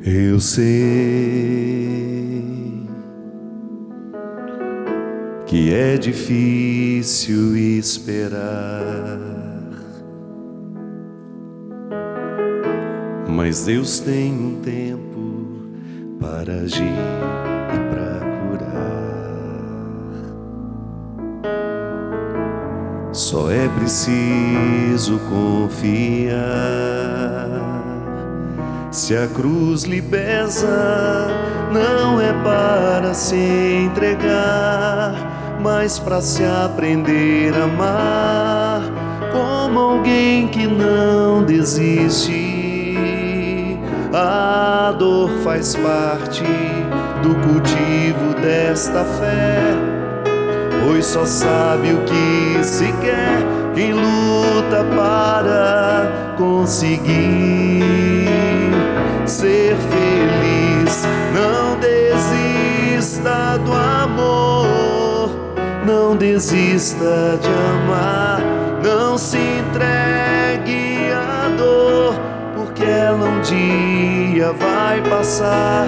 Eu sei que é difícil esperar, mas Deus tem um tempo para agir e para curar. Só é preciso confiar. Se a cruz lhe pesa, não é para se entregar, mas para se aprender a amar como alguém que não desiste. A dor faz parte do cultivo desta fé, pois só sabe o que se quer quem luta para conseguir ser feliz. Não desista do amor, não desista de amar, não se entregue à dor, porque ela um dia vai passar.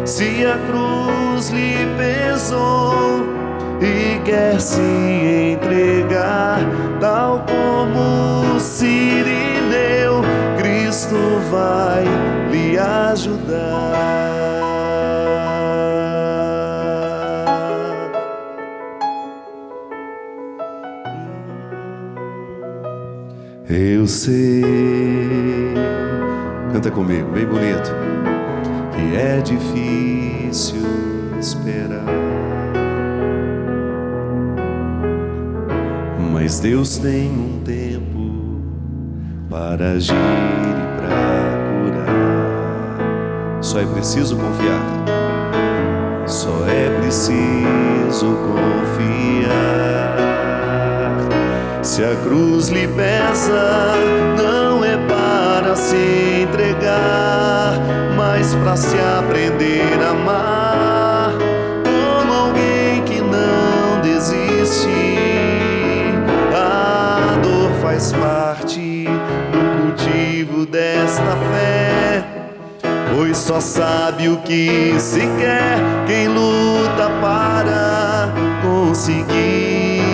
Se a cruz lhe pesou e quer se entregar, tal como o Cirineu, Cristo vai lhe ajudar. Eu sei, canta comigo, bem bonito, que é difícil esperar, mas Deus tem um tempo para agir e para curar. Só é preciso confiar. Só é preciso confiar. Se a cruz lhe pesa, não é para se entregar, mas para se aprender a amar como alguém que não desiste. A dor faz parte do cultivo desta fé, pois só sabe o que se quer quem luta para conseguir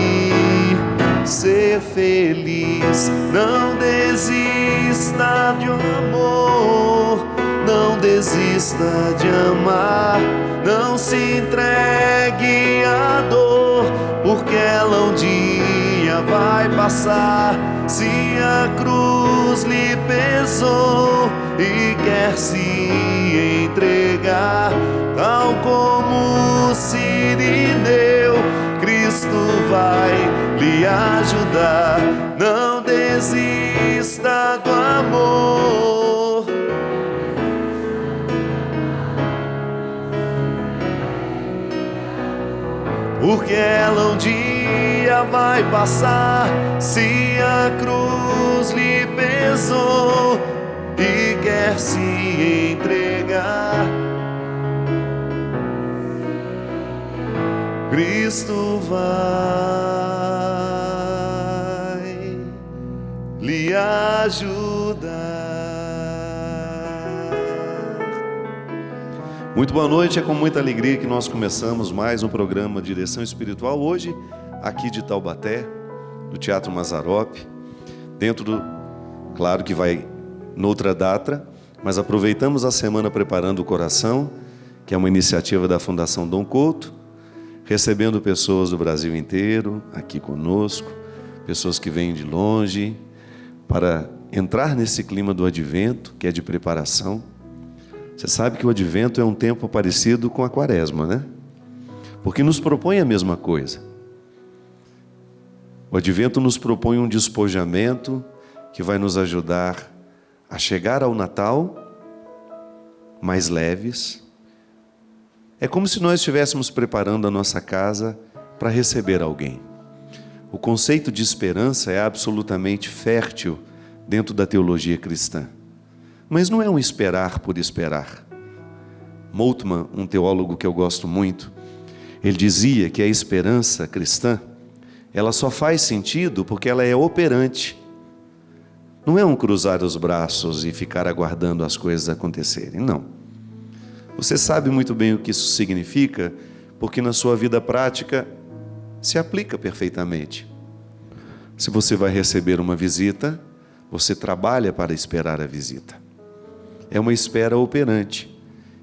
ser feliz. Não desista de amor, não desista de amar, não se entregue à dor, porque ela um dia vai passar. Se a cruz lhe pesou e quer se entregar, tal como o Cirineu, Cristo vai lhe ajudar. Não desista do amor, porque ela um dia vai passar. Se a cruz lhe pesou e quer se entregar, Cristo vai lhe ajudar. Muito boa noite, é com muita alegria que nós começamos mais um programa Direção Espiritual, hoje aqui de Taubaté, do Teatro Mazzaropi, dentro do, claro que vai noutra data, mas aproveitamos a semana preparando o coração, que é uma iniciativa da Fundação Dom Couto, recebendo pessoas do Brasil inteiro aqui conosco, pessoas que vêm de longe, para entrar nesse clima do Advento, que é de preparação. Você sabe que o Advento é um tempo parecido com a Quaresma, né? Porque nos propõe a mesma coisa. O Advento nos propõe um despojamento que vai nos ajudar a chegar ao Natal mais leves. É como se nós estivéssemos preparando a nossa casa para receber alguém. O conceito de esperança é absolutamente fértil dentro da teologia cristã. Mas não é um esperar por esperar. Moltmann, um teólogo que eu gosto muito, ele dizia que a esperança cristã, ela só faz sentido porque ela é operante. Não é um cruzar os braços e ficar aguardando as coisas acontecerem, não. Você sabe muito bem o que isso significa, porque na sua vida prática se aplica perfeitamente. Se você vai receber uma visita, você trabalha para esperar a visita. É uma espera operante.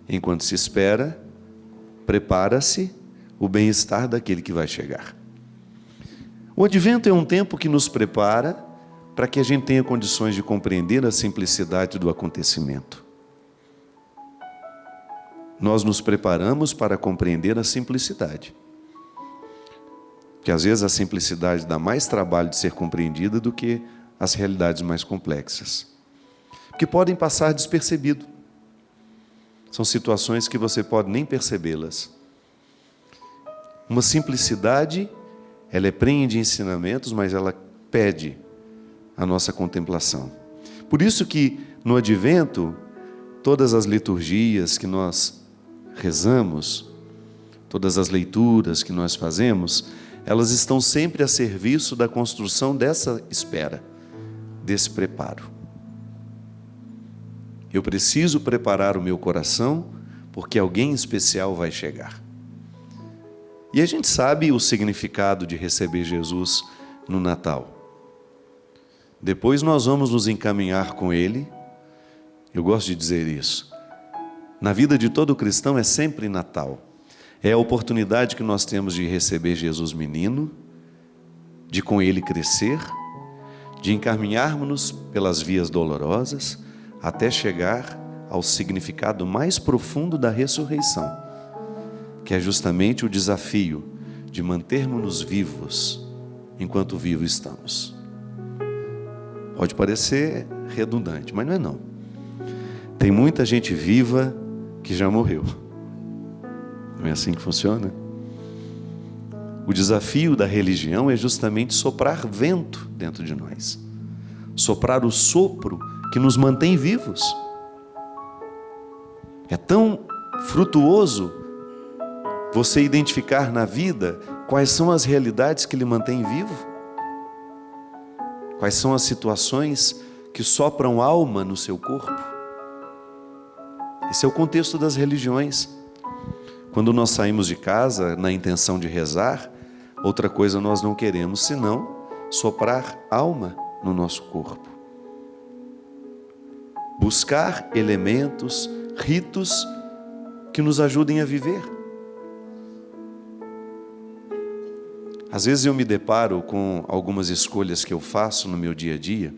Enquanto se espera, prepara-se o bem-estar daquele que vai chegar. O advento é um tempo que nos prepara para que a gente tenha condições de compreender a simplicidade do acontecimento. Nós nos preparamos para compreender a simplicidade. Porque às vezes a simplicidade dá mais trabalho de ser compreendida do que as realidades mais complexas, que podem passar despercebido. São situações que você pode nem percebê-las. Uma simplicidade, ela é prenhe de ensinamentos, mas ela pede a nossa contemplação. Por isso que no advento, todas as liturgias que nós rezamos, todas as leituras que nós fazemos, elas estão sempre a serviço da construção dessa espera, desse preparo. Eu preciso preparar o meu coração, porque alguém especial vai chegar. E a gente sabe o significado de receber Jesus no Natal. Depois nós vamos nos encaminhar com Ele. Eu gosto de dizer isso. Na vida de todo cristão é sempre Natal. É a oportunidade que nós temos de receber Jesus menino, de com Ele crescer, de encaminharmos-nos pelas vias dolorosas, até chegar ao significado mais profundo da ressurreição, que é justamente o desafio de mantermos-nos vivos enquanto vivos estamos. Pode parecer redundante, mas não é não. Tem muita gente viva que já morreu. Não é assim que funciona? O desafio da religião é justamente soprar vento dentro de nós. Soprar o sopro que nos mantém vivos. É tão frutuoso você identificar na vida quais são as realidades que lhe mantêm vivo. Quais são as situações que sopram alma no seu corpo. Esse é o contexto das religiões. Quando nós saímos de casa na intenção de rezar, outra coisa nós não queremos senão soprar alma no nosso corpo. Buscar elementos, ritos que nos ajudem a viver. Às vezes eu me deparo com algumas escolhas que eu faço no meu dia a dia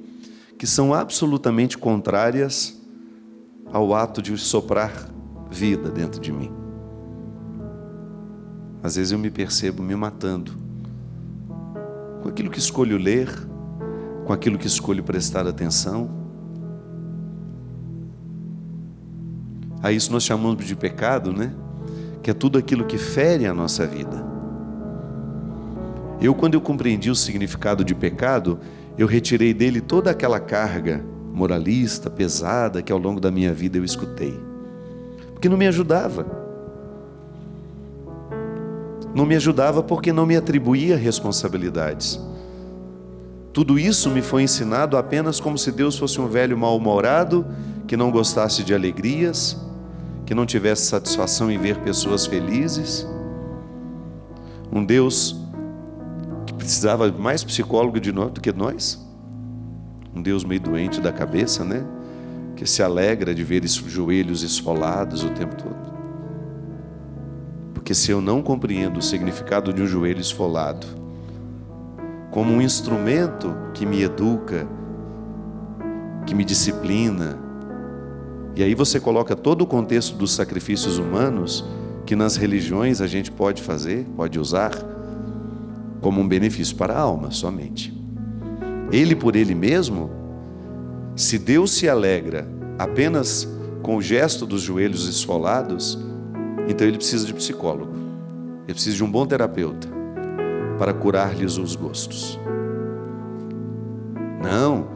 que são absolutamente contrárias ao ato de soprar vida dentro de mim. Às vezes eu me percebo me matando com aquilo que escolho ler, com aquilo que escolho prestar atenção. A isso nós chamamos de pecado, né? Que é tudo aquilo que fere a nossa vida. Quando eu compreendi o significado de pecado, eu retirei dele toda aquela carga moralista, pesada, que ao longo da minha vida eu escutei. Porque não me ajudava. Não me ajudava porque não me atribuía responsabilidades. Tudo isso me foi ensinado apenas como se Deus fosse um velho mal-humorado, que não gostasse de alegrias, que não tivesse satisfação em ver pessoas felizes. Um Deus que precisava mais psicólogo de nós do que nós. Um Deus meio doente da cabeça, né? Que se alegra de ver joelhos esfolados o tempo todo. Porque se eu não compreendo o significado de um joelho esfolado como um instrumento que me educa, que me disciplina, e aí você coloca todo o contexto dos sacrifícios humanos que nas religiões a gente pode fazer, pode usar como um benefício para a alma somente. Ele por ele mesmo, se Deus se alegra apenas com o gesto dos joelhos esfolados, então ele precisa de psicólogo, ele precisa de um bom terapeuta para curar-lhes os gostos. Não.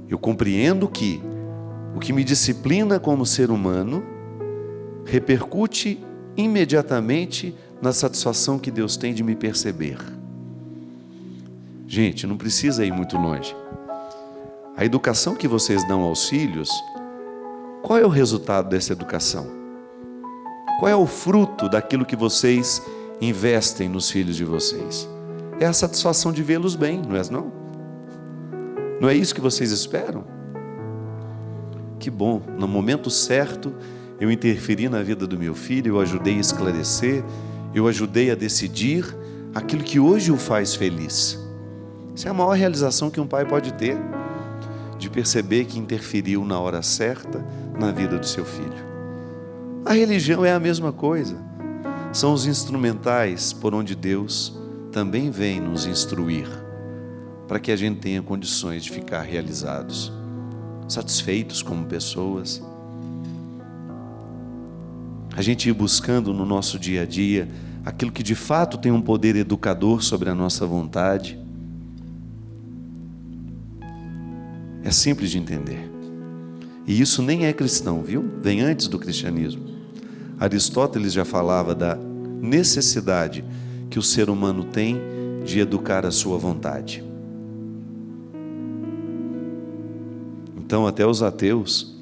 Eu compreendo que o que me disciplina como ser humano repercute imediatamente na satisfação que Deus tem de me perceber. Gente, não precisa ir muito longe. A educação que vocês dão aos filhos Qual é o resultado dessa educação? Qual é o fruto daquilo que vocês investem nos filhos de vocês? É a satisfação de vê-los bem, não é não? Não é isso que vocês esperam? Que bom, no momento certo eu interferi na vida do meu filho, eu ajudei a esclarecer, eu ajudei a decidir aquilo que hoje o faz feliz. Essa é a maior realização que um pai pode ter, de perceber que interferiu na hora certa na vida do seu filho. A religião é a mesma coisa. São os instrumentais por onde Deus também vem nos instruir, para que a gente tenha condições de ficar realizados, satisfeitos como pessoas. A gente ir buscando no nosso dia a dia aquilo que de fato tem um poder educador sobre a nossa vontade. É simples de entender. E isso nem é cristão, viu? Vem antes do cristianismo. Aristóteles já falava da necessidade que o ser humano tem de educar a sua vontade. Então, até os ateus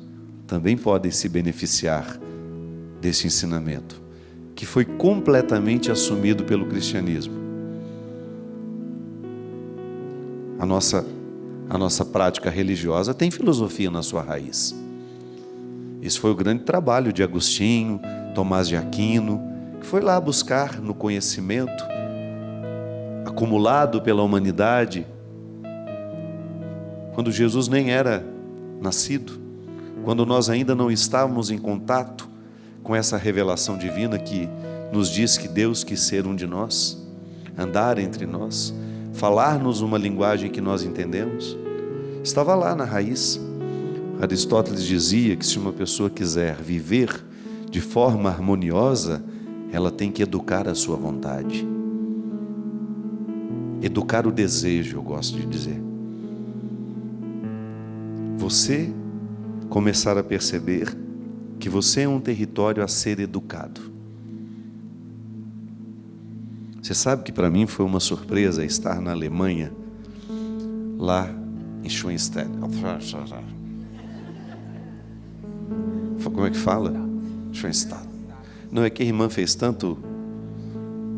também podem se beneficiar desse ensinamento, que foi completamente assumido pelo cristianismo. A nossa prática religiosa tem filosofia na sua raiz. Esse foi o grande trabalho de Agostinho, Tomás de Aquino, que foi lá buscar no conhecimento acumulado pela humanidade, quando Jesus nem era nascido, quando nós ainda não estávamos em contato com essa revelação divina que nos diz que Deus quis ser um de nós, andar entre nós, falar-nos uma linguagem que nós entendemos. Estava lá na raiz. Aristóteles dizia que se uma pessoa quiser viver de forma harmoniosa, ela tem que educar a sua vontade. Educar o desejo, eu gosto de dizer. Você começar a perceber que você é um território a ser educado. Você sabe que para mim foi uma surpresa estar na Alemanha, lá em Schoenstatt. Como é que fala? Schoenstatt. Não é que a irmã fez tanto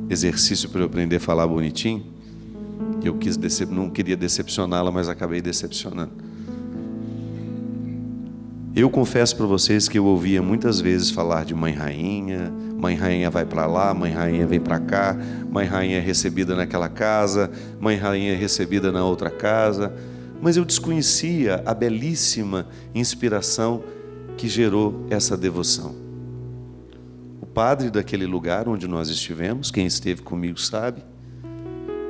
exercício para eu aprender a falar bonitinho. Eu não queria decepcioná-la, mas acabei decepcionando. Eu confesso para vocês que eu ouvia muitas vezes falar de mãe rainha vai para lá, mãe rainha vem para cá, mãe rainha é recebida naquela casa, mãe rainha é recebida na outra casa, mas eu desconhecia a belíssima inspiração que gerou essa devoção. O padre daquele lugar onde nós estivemos, quem esteve comigo sabe,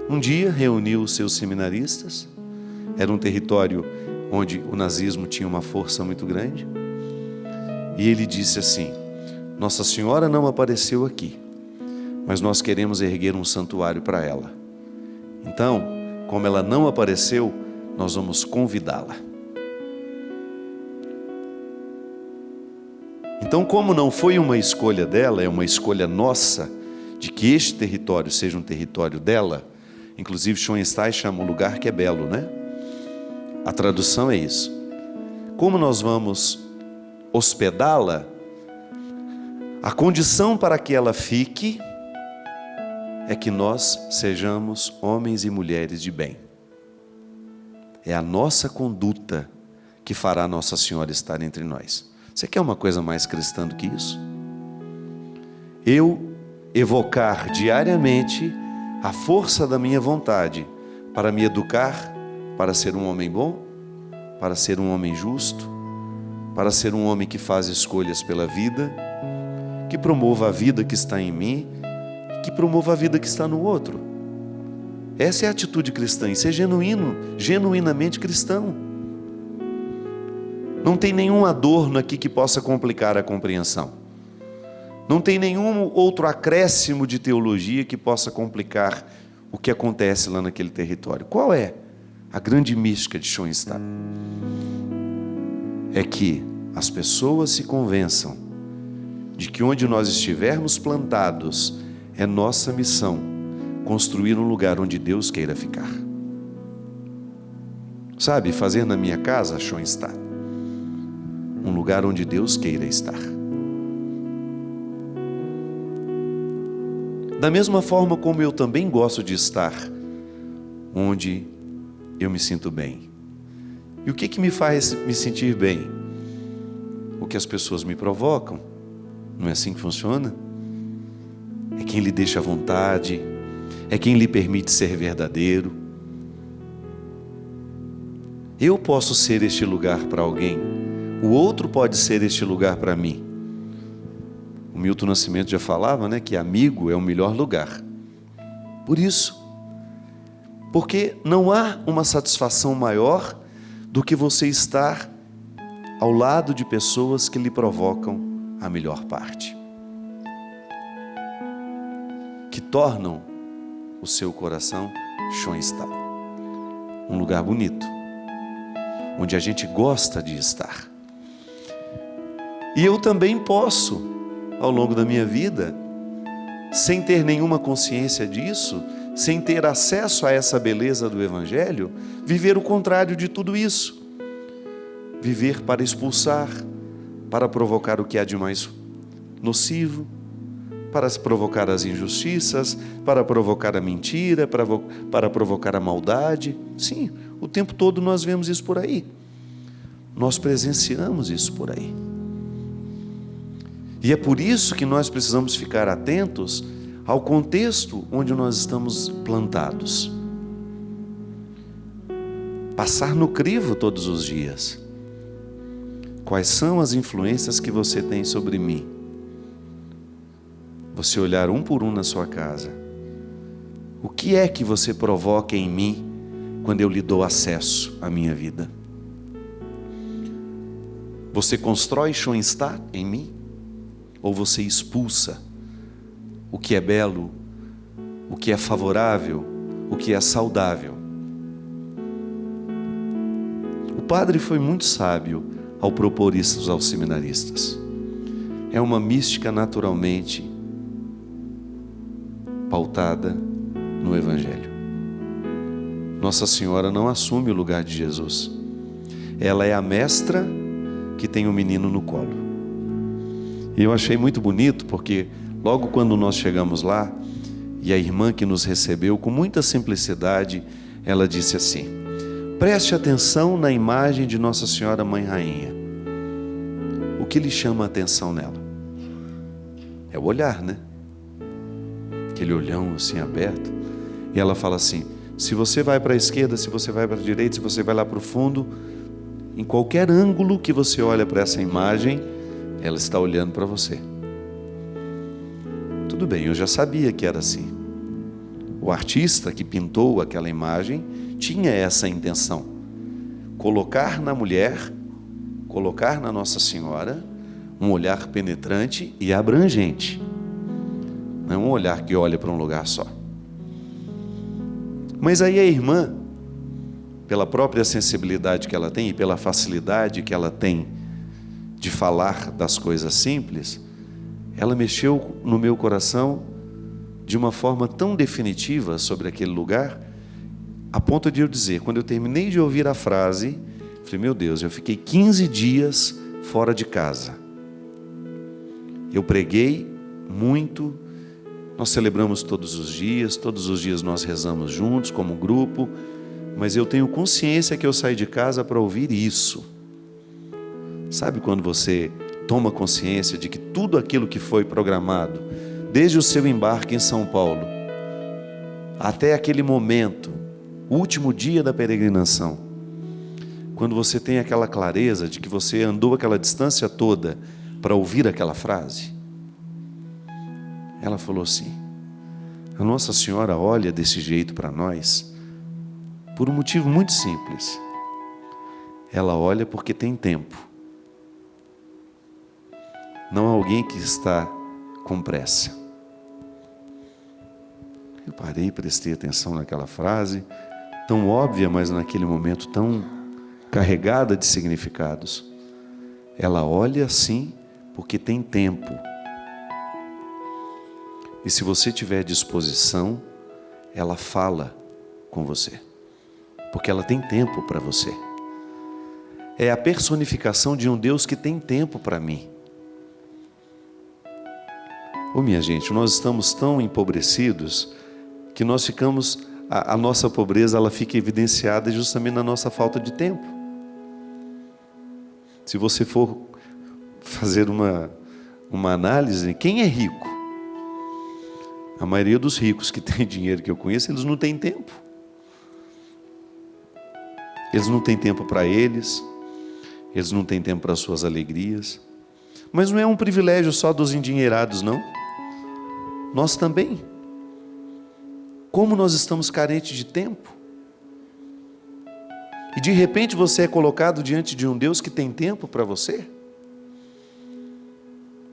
um dia reuniu os seus seminaristas. Era um território onde o nazismo tinha uma força muito grande, e ele disse assim: Nossa Senhora não apareceu aqui, mas nós queremos erguer um santuário para ela. Então, como ela não apareceu, nós vamos convidá-la. Então, como não foi uma escolha dela, é uma escolha nossa, de que este território seja um território dela. Inclusive Schoenstatt chama o lugar que é belo, né? A tradução é isso. Como nós vamos hospedá-la, a condição para que ela fique é que nós sejamos homens e mulheres de bem. É a nossa conduta que fará Nossa Senhora estar entre nós. Você quer uma coisa mais cristã do que isso? Eu evocar diariamente a força da minha vontade para me educar, para ser um homem bom, para ser um homem justo, para ser um homem que faz escolhas pela vida, que promova a vida que está em mim, que promova a vida que está no outro. Essa é a atitude cristã, e ser genuíno, genuinamente cristão. Não tem nenhum adorno aqui que possa complicar a compreensão. Não tem nenhum outro acréscimo de teologia que possa complicar o que acontece lá naquele território. Qual é a grande mística de Schoenstatt? É que as pessoas se convençam de que onde nós estivermos plantados é nossa missão construir um lugar onde Deus queira ficar. Sabe, fazer na minha casa, Schoenstatt, um lugar onde Deus queira estar. Da mesma forma como eu também gosto de estar onde eu me sinto bem. E o que me faz me sentir bem? O que as pessoas me provocam. Não é assim que funciona? É quem lhe deixa à vontade, é quem lhe permite ser verdadeiro. Eu posso ser este lugar para alguém, o outro pode ser este lugar para mim. O Milton Nascimento já falava, né, que amigo é o melhor lugar. Por isso, porque não há uma satisfação maior do que você estar ao lado de pessoas que lhe provocam a melhor parte, que tornam o seu coração Schoenstatt, um lugar bonito, onde a gente gosta de estar. E eu também posso, ao longo da minha vida, sem ter nenhuma consciência disso, sem ter acesso a essa beleza do Evangelho, viver o contrário de tudo isso. Viver para expulsar, para provocar o que há de mais nocivo, para provocar as injustiças, para provocar a mentira, para provocar a maldade. Sim, o tempo todo nós vemos isso por aí. Nós presenciamos isso por aí. E é por isso que nós precisamos ficar atentos ao contexto onde nós estamos plantados. Passar no crivo todos os dias. Quais são as influências que você tem sobre mim? Você olhar um por um na sua casa. O que é que você provoca em mim quando eu lhe dou acesso à minha vida? Você constrói Schoenstatt em mim? Ou você expulsa o que é belo, o que é favorável, o que é saudável? O padre foi muito sábio ao propor isso aos seminaristas. É uma mística naturalmente pautada no Evangelho. Nossa Senhora não assume o lugar de Jesus. Ela é a mestra que tem o menino no colo. E eu achei muito bonito, porque logo quando nós chegamos lá, e a irmã que nos recebeu com muita simplicidade, ela disse assim: preste atenção na imagem de Nossa Senhora Mãe Rainha. O que lhe chama a atenção nela? É o olhar, né? Aquele olhão assim aberto. E ela fala assim: se você vai para a esquerda, se você vai para a direita, se você vai lá para o fundo, em qualquer ângulo que você olha para essa imagem, ela está olhando para você. Tudo bem, eu já sabia que era assim. O artista que pintou aquela imagem tinha essa intenção: colocar na mulher, colocar na Nossa Senhora um olhar penetrante e abrangente, não um olhar que olha para um lugar só. Mas aí a irmã, pela própria sensibilidade que ela tem e pela facilidade que ela tem de falar das coisas simples, ela mexeu no meu coração de uma forma tão definitiva sobre aquele lugar, a ponto de eu dizer, quando eu terminei de ouvir a frase, falei: meu Deus, eu fiquei 15 dias fora de casa. Eu preguei muito, nós celebramos todos os dias nós rezamos juntos como grupo, mas eu tenho consciência que eu saí de casa para ouvir isso. Sabe quando você toma consciência de que tudo aquilo que foi programado, desde o seu embarque em São Paulo, até aquele momento, o último dia da peregrinação, quando você tem aquela clareza de que você andou aquela distância toda para ouvir aquela frase? Ela falou assim: a Nossa Senhora olha desse jeito para nós por um motivo muito simples. Ela olha porque tem tempo. Não há alguém que está com pressa. Eu parei e prestei atenção naquela frase, tão óbvia, mas naquele momento tão carregada de significados. Ela olha sim porque tem tempo. E se você tiver disposição, ela fala com você, porque ela tem tempo para você. é a personificação de um Deus que tem tempo para mim. Minha gente, nós estamos tão empobrecidos que nós ficamos, a nossa pobreza ela fica evidenciada justamente na nossa falta de tempo. Se você for fazer uma análise, quem é rico? A maioria dos ricos que tem dinheiro que eu conheço, eles não têm tempo. Eles não têm tempo para eles não têm tempo para as suas alegrias. Mas não é um privilégio só dos endinheirados, não. Nós também. Como nós estamos carentes de tempo. E de repente você é colocado diante de um Deus que tem tempo para você,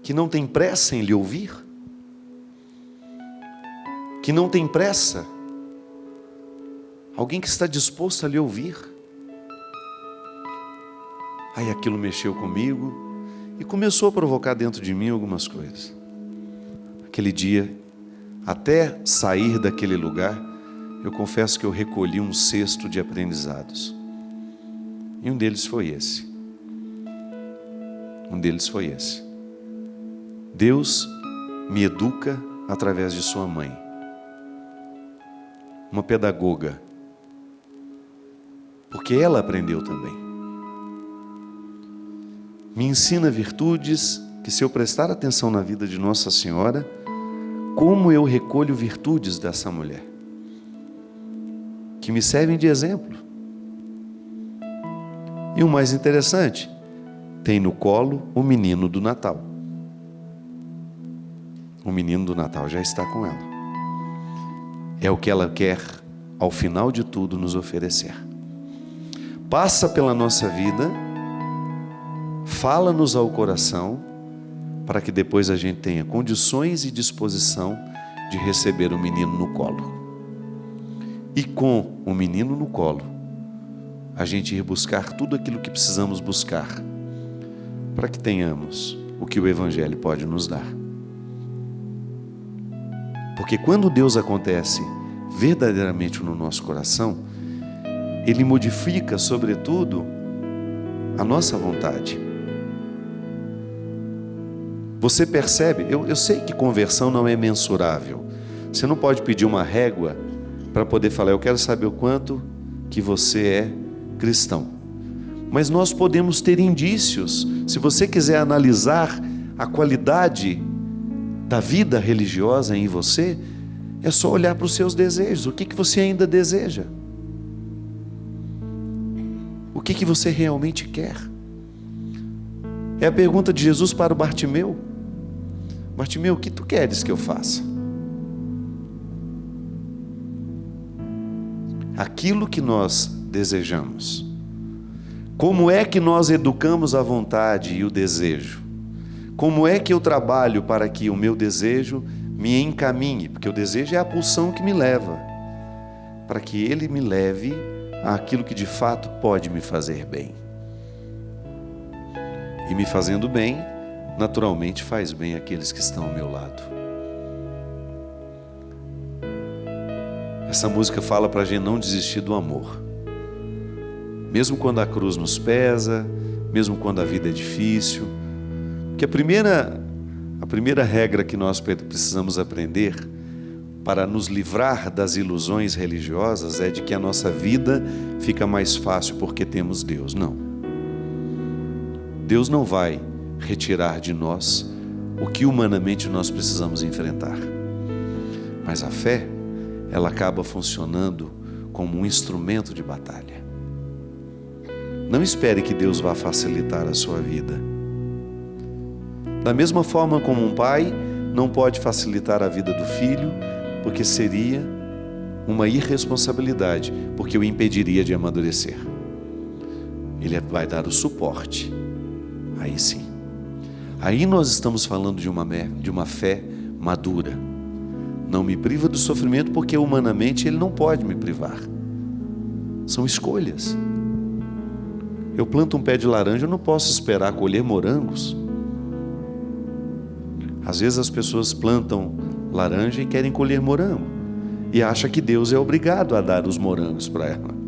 que não tem pressa em lhe ouvir, que não tem pressa, alguém que está disposto a lhe ouvir. Aí aquilo mexeu comigo e começou a provocar dentro de mim algumas coisas. Aquele dia, até sair daquele lugar, eu confesso que eu recolhi um cesto de aprendizados. E um deles foi esse. Deus me educa através de sua mãe. Uma pedagoga. Porque ela aprendeu também. Me ensina virtudes que, se eu prestar atenção na vida de Nossa Senhora, como eu recolho virtudes dessa mulher, que me servem de exemplo. E o mais interessante, tem no colo o menino do Natal. O menino do Natal já está com ela. É o que ela quer, ao final de tudo, nos oferecer. Passa pela nossa vida, fala-nos ao coração, para que depois a gente tenha condições e disposição de receber o menino no colo. E com o menino no colo, a gente ir buscar tudo aquilo que precisamos buscar, para que tenhamos o que o Evangelho pode nos dar. Porque quando Deus acontece verdadeiramente no nosso coração, Ele modifica, sobretudo, a nossa vontade. Você percebe? Eu sei que conversão não é mensurável. Você não pode pedir uma régua para poder falar, eu quero saber o quanto que você é cristão. Mas nós podemos ter indícios. Se você quiser analisar a qualidade da vida religiosa em você, é só olhar para os seus desejos. O que você ainda deseja? O que você realmente quer? É a pergunta de Jesus para o Bartimeu. Bartimeu, o que tu queres que eu faça? Aquilo que nós desejamos. Como é que nós educamos a vontade e o desejo? Como é que eu trabalho para que o meu desejo me encaminhe? Porque o desejo é a pulsão que me leva, para que ele me leve àquilo que de fato pode me fazer bem. E me fazendo bem, naturalmente faz bem àqueles que estão ao meu lado. Essa música fala para a gente não desistir do amor. Mesmo quando a cruz nos pesa, mesmo quando a vida é difícil. Porque a primeira regra que nós precisamos aprender para nos livrar das ilusões religiosas é de que a nossa vida fica mais fácil porque temos Deus. Não. Deus não vai retirar de nós o que humanamente nós precisamos enfrentar. Mas a fé, ela acaba funcionando como um instrumento de batalha. Não espere que Deus vá facilitar a sua vida. Da mesma forma como um pai não pode facilitar a vida do filho, porque seria uma irresponsabilidade, porque o impediria de amadurecer. Ele vai dar o suporte. Aí sim. Aí nós estamos falando de uma fé madura. Não me priva do sofrimento, porque humanamente ele não pode me privar. São escolhas. Eu planto um pé de laranja, eu não posso esperar colher morangos. Às vezes as pessoas plantam laranja e querem colher morango, e acham que Deus é obrigado a dar os morangos para ela.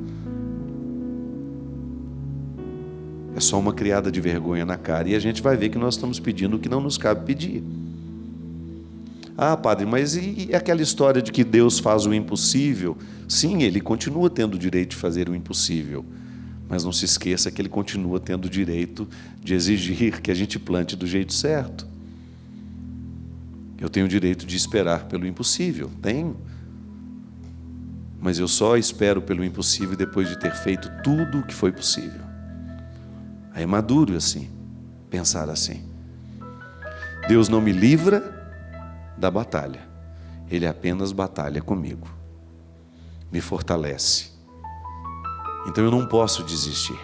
É só uma criada de vergonha na cara e a gente vai ver que nós estamos pedindo o que não nos cabe pedir. Ah, padre, mas e aquela história de que Deus faz o impossível? Sim, Ele continua tendo o direito de fazer o impossível. Mas não se esqueça que Ele continua tendo o direito de exigir que a gente plante do jeito certo. Eu tenho o direito de esperar pelo impossível, tenho. Mas eu só espero pelo impossível depois de ter feito tudo o que foi possível. Aí é maduro assim, pensar assim. Deus não me livra da batalha. Ele apenas batalha comigo. Me fortalece. Então eu não posso desistir.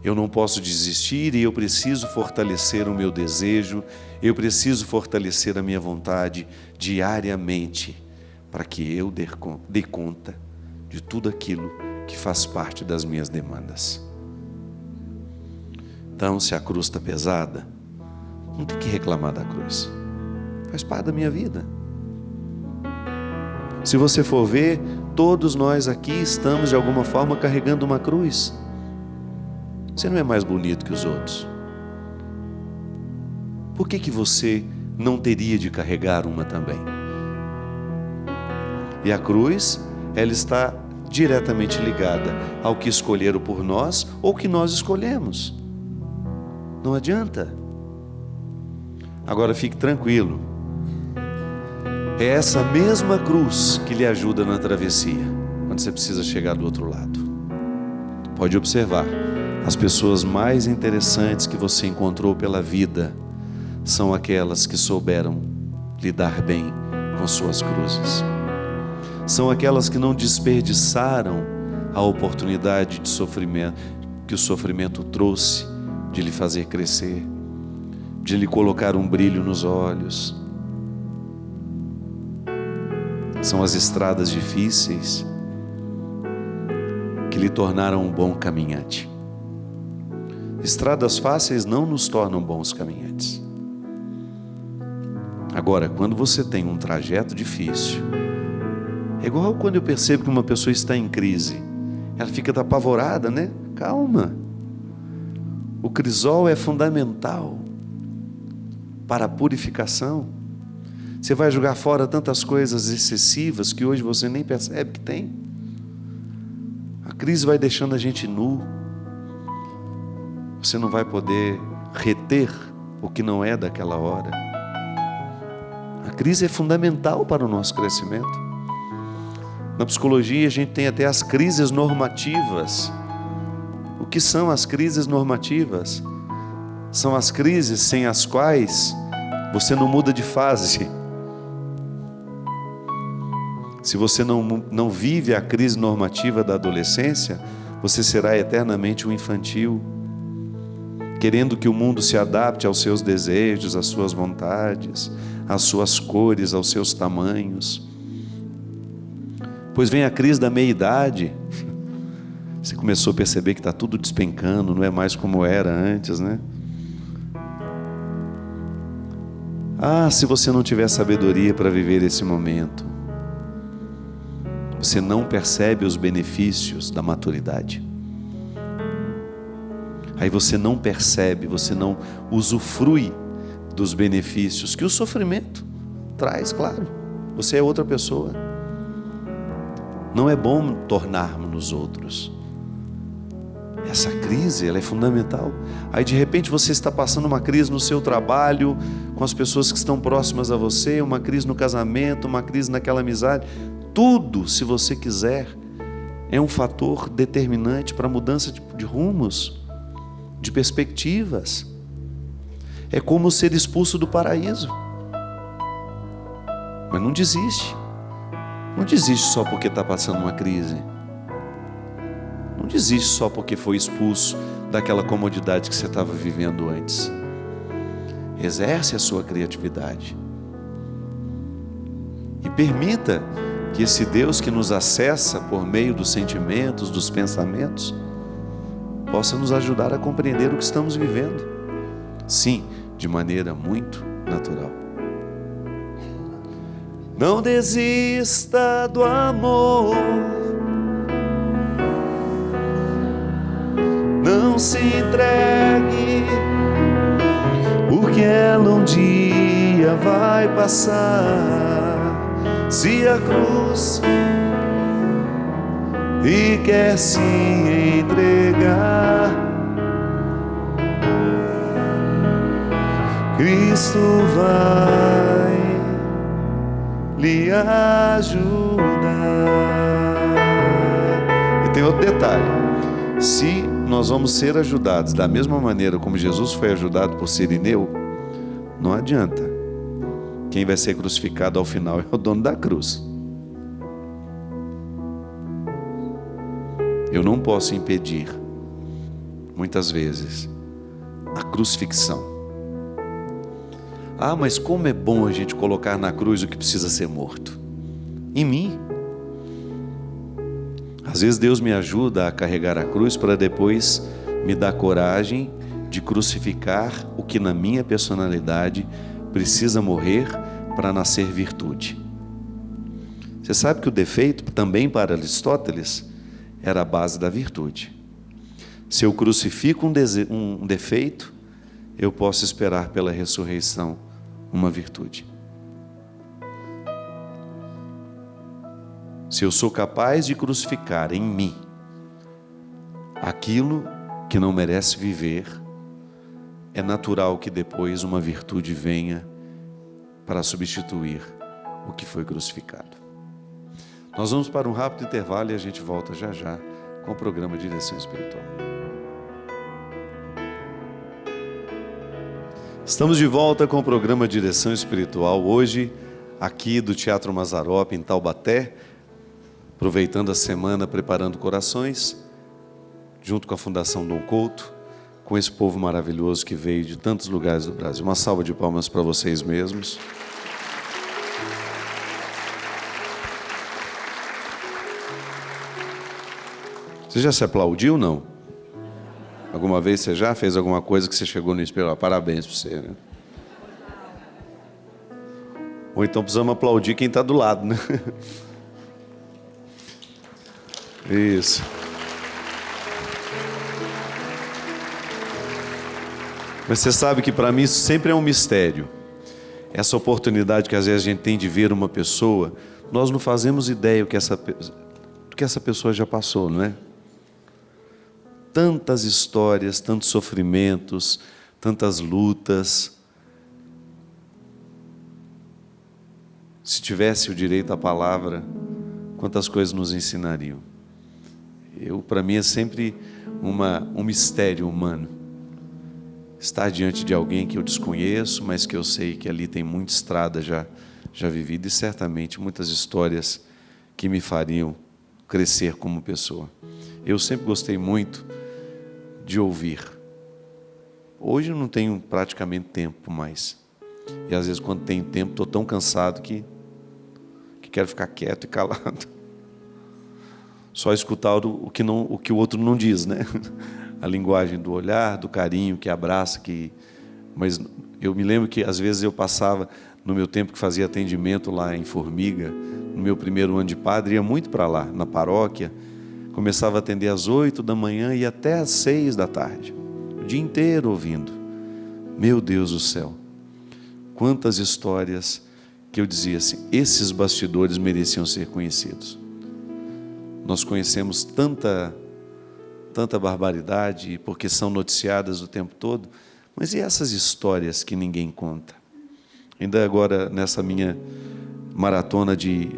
Eu não posso desistir e eu preciso fortalecer o meu desejo, eu preciso fortalecer a minha vontade diariamente, para que eu dê conta de tudo aquilo que faz parte das minhas demandas. Então, se a cruz está pesada, não tem que reclamar da cruz. Faz parte da minha vida. Se você for ver, todos nós aqui estamos de alguma forma carregando uma cruz. Você não é mais bonito que os outros. Por que você não teria de carregar uma também? E a cruz, ela está diretamente ligada ao que escolheram por nós ou que nós escolhemos. Não adianta. Agora fique tranquilo. É essa mesma cruz que lhe ajuda na travessia, quando você precisa chegar do outro lado. Pode observar, as pessoas mais interessantes que você encontrou pela vida são aquelas que souberam lidar bem com suas cruzes. São aquelas que não desperdiçaram a oportunidade de sofrimento que o sofrimento trouxe, de lhe fazer crescer, de lhe colocar um brilho nos olhos. São as estradas difíceis que lhe tornaram um bom caminhante. Estradas fáceis não nos tornam bons caminhantes. Agora, quando você tem um trajeto difícil, é igual quando eu percebo que uma pessoa está em crise. Ela fica apavorada, né? Calma. O crisol é fundamental para a purificação. Você vai jogar fora tantas coisas excessivas que hoje você nem percebe que tem. A crise vai deixando a gente nu. Você não vai poder reter o que não é daquela hora. A crise é fundamental para o nosso crescimento. Na psicologia a gente tem até as crises normativas. O que são as crises normativas? São as crises sem as quais você não muda de fase. Se você não vive a crise normativa da adolescência, você será eternamente um infantil, querendo que o mundo se adapte aos seus desejos, às suas vontades, às suas cores, aos seus tamanhos. Pois vem a crise da meia-idade. Você começou a perceber que está tudo despencando, não é mais como era antes, né? Ah, se você não tiver sabedoria para viver esse momento, você não percebe os benefícios da maturidade. Aí você não percebe, você não usufrui dos benefícios que o sofrimento traz, claro. Você é outra pessoa. Não é bom tornarmos outros. Essa crise, ela é fundamental. Aí de repente você está passando uma crise no seu trabalho, com as pessoas que estão próximas a você, uma crise no casamento, uma crise naquela amizade. Tudo, se você quiser, é um fator determinante para a mudança de rumos, de perspectivas. É como ser expulso do paraíso. Mas não desiste. Não desiste só porque está passando uma crise. Não desiste só porque foi expulso daquela comodidade que você estava vivendo antes. Exerce a sua criatividade. E permita que esse Deus que nos acessa por meio dos sentimentos, dos pensamentos, possa nos ajudar a compreender o que estamos vivendo. Sim, de maneira muito natural. Não desista do amor. Não se entregue, porque ela um dia vai passar. Se a cruz e quer se entregar, Cristo vai lhe ajudar. E tem outro detalhe: se nós vamos ser ajudados da mesma maneira como Jesus foi ajudado por Cirineu, não adianta. Quem vai ser crucificado ao final é o dono da cruz. Eu não posso impedir, muitas vezes, a crucifixão. Ah, mas como é bom a gente colocar na cruz o que precisa ser morto. Em mim. Às vezes Deus me ajuda a carregar a cruz para depois me dar coragem de crucificar o que na minha personalidade precisa morrer para nascer virtude. Você sabe que o defeito, também para Aristóteles, era a base da virtude. Se eu crucifico um defeito, eu posso esperar pela ressurreição uma virtude. Se eu sou capaz de crucificar em mim aquilo que não merece viver, é natural que depois uma virtude venha para substituir o que foi crucificado. Nós vamos para um rápido intervalo e a gente volta já já com o programa Direção Espiritual. Estamos de volta com o programa Direção Espiritual, hoje aqui do Teatro Mazzaropi, em Taubaté, aproveitando a semana, preparando corações, junto com a Fundação Dom Couto, com esse povo maravilhoso que veio de tantos lugares do Brasil. Uma salva de palmas para vocês mesmos. Você já se aplaudiu, não? Alguma vez você já fez alguma coisa que você chegou no espelho? Parabéns para você, né? Ou então precisamos aplaudir quem está do lado, né? Isso. Mas você sabe que para mim isso sempre é um mistério. Essa oportunidade que às vezes a gente tem de ver uma pessoa, nós não fazemos ideia do que essa pessoa já passou, não é? Tantas histórias, tantos sofrimentos, tantas lutas. Se tivesse o direito à palavra, quantas coisas nos ensinariam. Para mim é sempre um mistério humano estar diante de alguém que eu desconheço, mas que eu sei que ali tem muita estrada já vivida e certamente muitas histórias que me fariam crescer como pessoa. Eu sempre gostei muito de ouvir. Hoje eu não tenho praticamente tempo mais. E às vezes quando tenho tempo estou tão cansado que quero ficar quieto e calado. Só escutar o que o outro não diz, né? A linguagem do olhar, do carinho, que abraça, mas eu me lembro que às vezes eu passava, no meu tempo que fazia atendimento lá em Formiga, no meu primeiro ano de padre, ia muito para lá, na paróquia, começava a atender às 8 da manhã e até às 6 da tarde, o dia inteiro ouvindo. Meu Deus do céu, quantas histórias que eu dizia assim, esses bastidores mereciam ser conhecidos. Nós conhecemos tanta barbaridade, porque são noticiadas o tempo todo, mas e essas histórias que ninguém conta? Ainda agora, nessa minha maratona de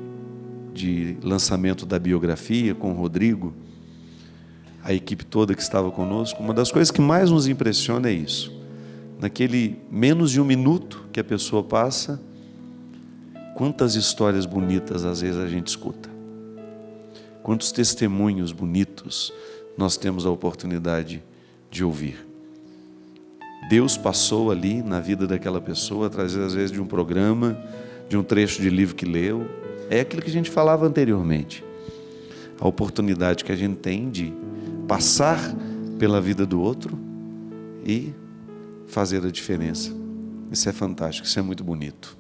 lançamento da biografia com o Rodrigo, a equipe toda que estava conosco, uma das coisas que mais nos impressiona é isso. Naquele menos de um minuto que a pessoa passa, quantas histórias bonitas às vezes a gente escuta. Quantos testemunhos bonitos nós temos a oportunidade de ouvir. Deus passou ali na vida daquela pessoa, através às vezes de um programa, de um trecho de livro que leu. É aquilo que a gente falava anteriormente. A oportunidade que a gente tem de passar pela vida do outro e fazer a diferença. Isso é fantástico, isso é muito bonito.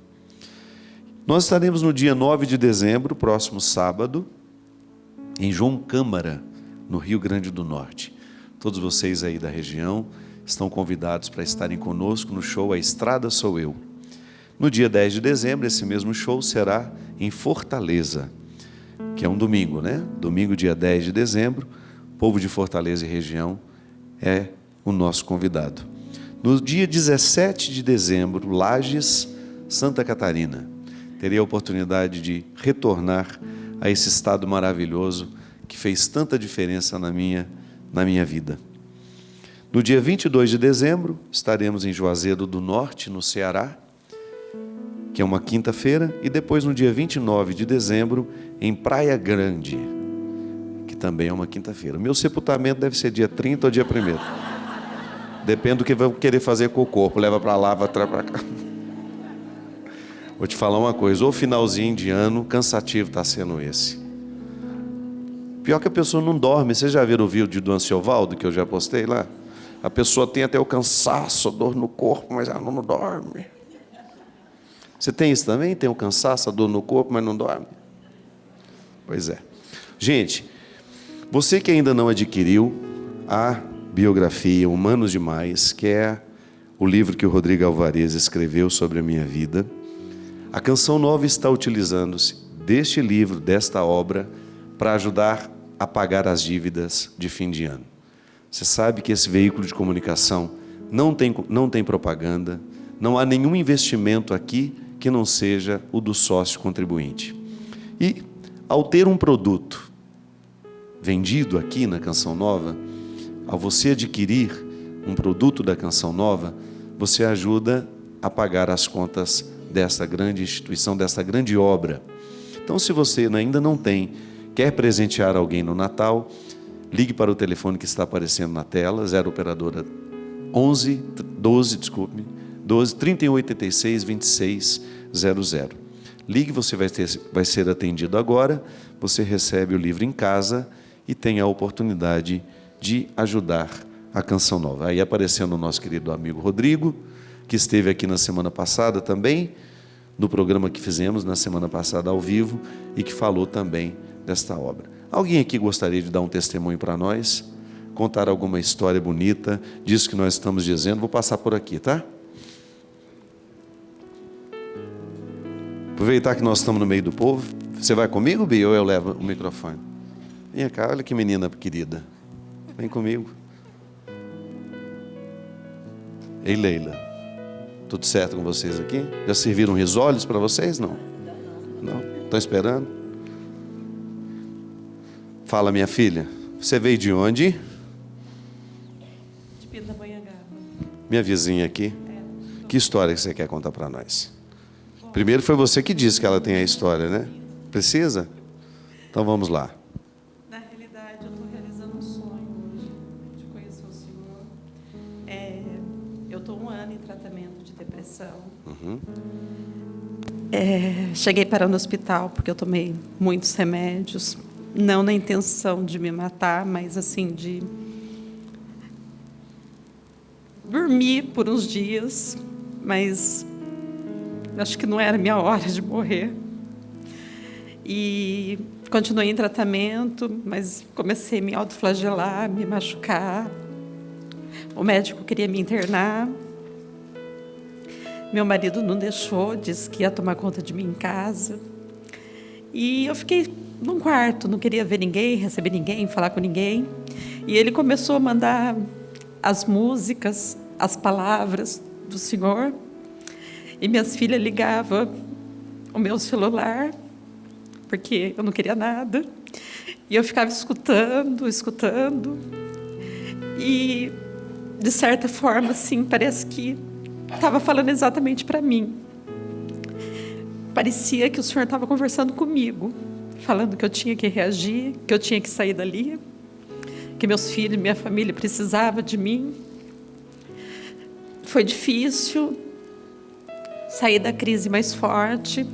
Nós estaremos no dia 9 de dezembro, próximo sábado, em João Câmara, no Rio Grande do Norte. Todos vocês aí da região estão convidados para estarem conosco no show A Estrada Sou Eu. No dia 10 de dezembro, esse mesmo show será em Fortaleza, que é um domingo, né? Domingo, dia 10 de dezembro, povo de Fortaleza e região é o nosso convidado. No dia 17 de dezembro, Lages, Santa Catarina, terei a oportunidade de retornar a esse estado maravilhoso que fez tanta diferença na minha vida. No dia 22 de dezembro, estaremos em Juazeiro do Norte, no Ceará, que é uma quinta-feira, e depois no dia 29 de dezembro, em Praia Grande, que também é uma quinta-feira. Meu sepultamento deve ser dia 30 ou dia 1º. Depende do que vão querer fazer com o corpo, leva para lá, vai para cá. Vou te falar uma coisa, o finalzinho de ano cansativo está sendo esse. Pior que a pessoa não dorme. Vocês já viram o vídeo do Anciovaldo, que eu já postei lá? A pessoa tem até o cansaço, a dor no corpo, mas ela não dorme. Você tem isso também? Tem o cansaço, a dor no corpo, mas não dorme? Pois é. Gente, você que ainda não adquiriu a biografia Humanos Demais, que é o livro que o Rodrigo Alvarez escreveu sobre a minha vida, a Canção Nova está utilizando-se deste livro, desta obra, para ajudar a pagar as dívidas de fim de ano. Você sabe que esse veículo de comunicação não tem propaganda, não há nenhum investimento aqui que não seja o do sócio contribuinte. E, ao ter um produto vendido aqui na Canção Nova, ao você adquirir um produto da Canção Nova, você ajuda a pagar as contas dessa grande instituição, dessa grande obra. Então, se você ainda não tem, quer presentear alguém no Natal, ligue para o telefone que está aparecendo na tela, 0 operadora 12 3186 2600. Ligue, você vai ser atendido agora, você recebe o livro em casa e tem a oportunidade de ajudar a Canção Nova. Aí aparecendo o nosso querido amigo Rodrigo, que esteve aqui na semana passada também, no programa que fizemos na semana passada ao vivo, e que falou também desta obra. Alguém aqui gostaria de dar um testemunho para nós? Contar alguma história bonita disso que nós estamos dizendo? Vou passar por aqui, tá? Aproveitar que nós estamos no meio do povo. Você vai comigo, Bia, ou eu levo o microfone? Vem cá, olha que menina querida. Vem comigo. Ei, Leila. Tudo certo com vocês aqui? Já serviram risoles para vocês? Não? Não? Estão esperando? Fala, minha filha. Você veio de onde? De Pindamonhangaba. Minha vizinha aqui. Que história que você quer contar para nós? Primeiro foi você que disse que ela tem a história, né? Precisa? Então vamos lá. Na realidade, eu estou realizando um sonho hoje de conhecer o Senhor. Eu estou 1 ano em tratamento de depressão. Cheguei para no hospital porque eu tomei muitos remédios, não na intenção de me matar, mas assim de dormir por uns dias, mas acho que não era a minha hora de morrer. E continuei em tratamento, mas comecei a me autoflagelar, me machucar. O médico queria me internar. Meu marido não deixou, disse que ia tomar conta de mim em casa. E eu fiquei num quarto, não queria ver ninguém, receber ninguém, falar com ninguém. E ele começou a mandar as músicas, as palavras do Senhor. E minhas filhas ligavam o meu celular, porque eu não queria nada. E eu ficava escutando. E, de certa forma, assim, parece que estava falando exatamente para mim. Parecia que o Senhor estava conversando comigo, falando que eu tinha que reagir, que eu tinha que sair dali, que meus filhos, minha família precisavam de mim. Foi difícil. Saí da crise mais forte,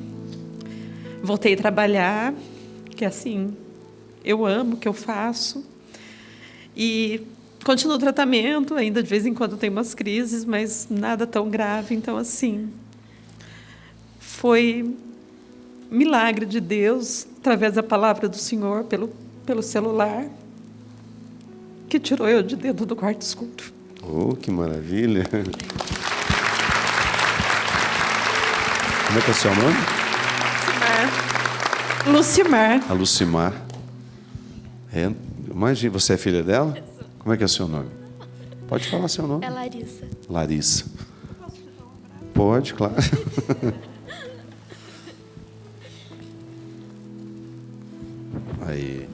voltei a trabalhar, que assim, eu amo o que eu faço, e continuo o tratamento, ainda de vez em quando tenho umas crises, mas nada tão grave. Então, assim, foi milagre de Deus, através da palavra do Senhor, pelo celular. que tirou eu de dentro do quarto escuro. Oh, que maravilha! Como é que é o seu nome? Lucimar. A Lucimar. Imagina, você é filha dela? Como é que é o seu nome? Pode falar seu nome. É Larissa. Larissa. Pode, claro. Aí.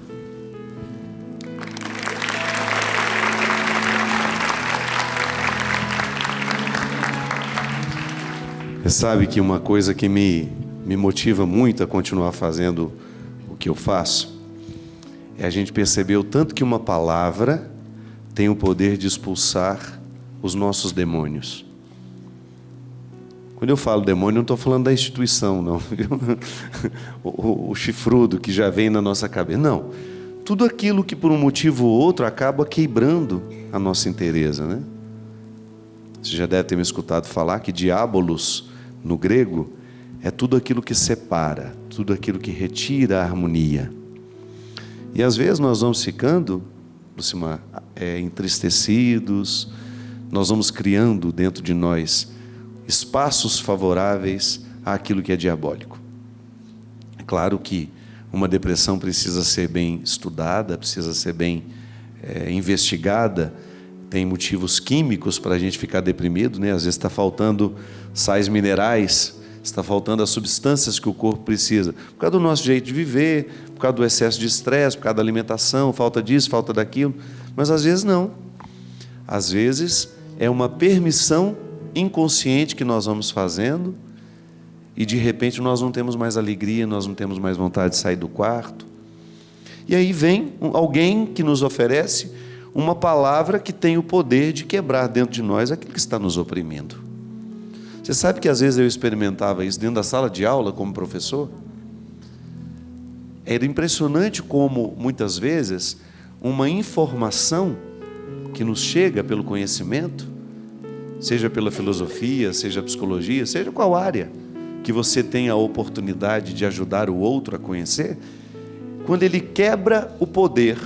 Você sabe que uma coisa que me motiva muito a continuar fazendo o que eu faço é a gente perceber o tanto que uma palavra tem o poder de expulsar os nossos demônios. Quando eu falo demônio, não estou falando da instituição, não. O chifrudo que já vem na nossa cabeça. Não. Tudo aquilo que por um motivo ou outro acaba quebrando a nossa inteireza, né? Você já deve ter me escutado falar que diabolos, no grego, é tudo aquilo que separa, tudo aquilo que retira a harmonia. E às vezes nós vamos ficando, Lucimar, entristecidos, nós vamos criando dentro de nós espaços favoráveis àquilo que é diabólico. É claro que uma depressão precisa ser bem estudada, precisa ser bem investigada. Tem motivos químicos para a gente ficar deprimido, né? Às vezes está faltando sais minerais, está faltando as substâncias que o corpo precisa, por causa do nosso jeito de viver, por causa do excesso de estresse, por causa da alimentação, falta disso, falta daquilo. Mas às vezes não. Às vezes é uma permissão inconsciente que nós vamos fazendo e de repente nós não temos mais alegria, nós não temos mais vontade de sair do quarto. E aí vem alguém que nos oferece uma palavra que tem o poder de quebrar dentro de nós aquilo que está nos oprimindo. Você sabe que às vezes eu experimentava isso dentro da sala de aula como professor? Era impressionante como muitas vezes uma informação que nos chega pelo conhecimento, seja pela filosofia, seja psicologia, seja qual área que você tem a oportunidade de ajudar o outro a conhecer, quando ele quebra o poder